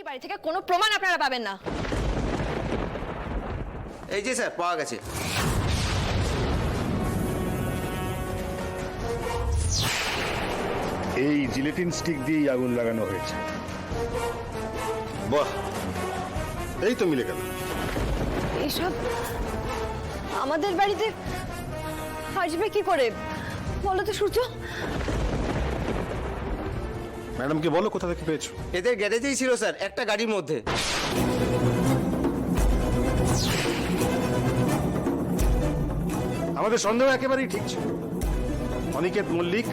এই বাড়ি থেকে কোনো প্রমাণ আপনারা পাবেন না। এই যে স্যার পাওয়া গেছে। এই জিলেটিন স্টিক দিয়েই আগুন লাগানো হয়েছে। বাহ, এই তো মিলে গেল। এইসব আমাদের বাড়িতে আসবে কি করে বলো তো সূর্য? ম্যাডামকে বলো কোথা থেকে পেয়েছো। এদের গ্যারেজেই ছিল স্যার, একটা গাড়ির মধ্যে। আমাদের সন্দেহ একেবারেই ঠিক ছিল। অনিকেত মল্লিক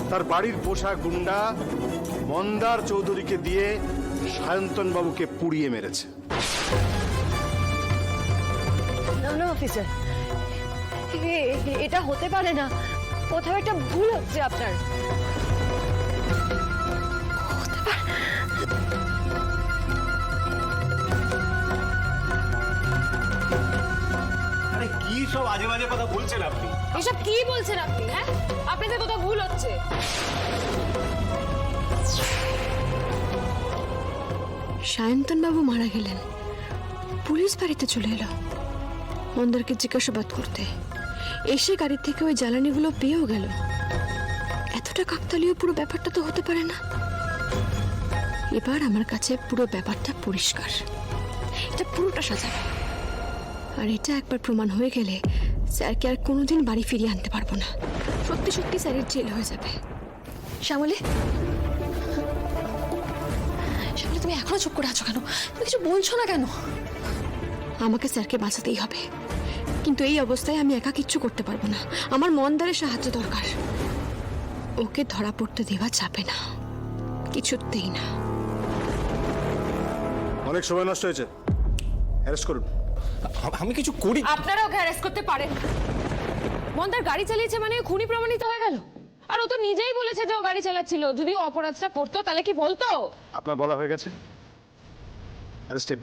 তার বাড়ির পোষা গুন্ডা মন্দার চৌধুরীকে দিয়ে সায়ন্তন বাবুকে পুড়িয়ে মেরেছে। না অফিসার, এটা হতে পারে না। কোথাও একটা ভুল হচ্ছে আপনার। আরে কি সব আজে বাজে কথা বলছেন আপনি? এসব কি বলছেন আপনি? হ্যাঁ, আপনাদের কোথাও ভুল হচ্ছে। সায়ন্তন বাবু মারা গেলেন, পুলিশ বাড়িতে চলে এলো মন্দারকে জিজ্ঞাসাবাদ করতে। এসে গাড়ি থেকে ওই জ্বালানিগুলো পেয়েও গেল। এতটা কাকতালীয় পুরো ব্যাপারটা তো হতে পারে না। এবার আমার কাছে পুরো ব্যাপারটা পরিষ্কার। এটা পুরোটা সাজানো। আর এটা একবার প্রমাণ হয়ে গেলে স্যারকে আর কোনোদিন বাড়ি ফিরিয়ে আনতে পারবো না। সত্যি সত্যি স্যারের জেল হয়ে যাবে। শ্যামলী, শ্যামলী, তুমি এখনো চুপ করে আছো কেন? তুমি কিছু বলছো না কেন? আমাকে স্যারকে বাঁচাতেই হবে, কিন্তু এই অবস্থায় আমি একা কিচ্ছু করতে পারবো না। আমার মন্দারের সাহায্য দরকার। ওকে ধরা পড়তে দেওয়া যাবে না, কিছুতেই না। অনেক সময় নষ্ট হয়েছে, অ্যারেস্ট করুন। আমি কিছু করি? আপনারা ওকে অ্যারেস্ট করতে পারেন। মন্দার গাড়ি চালিয়েছে মানে খুনি প্রমাণিত হয়ে গেল। আর ও তো নিজেই বলেছে যে ও গাড়ি চালাচ্ছিল। যদি ও অপরাধটা করতো তাহলে কি বলতো? আপনার বলা হয়ে গেছে, অ্যারেস্টেড।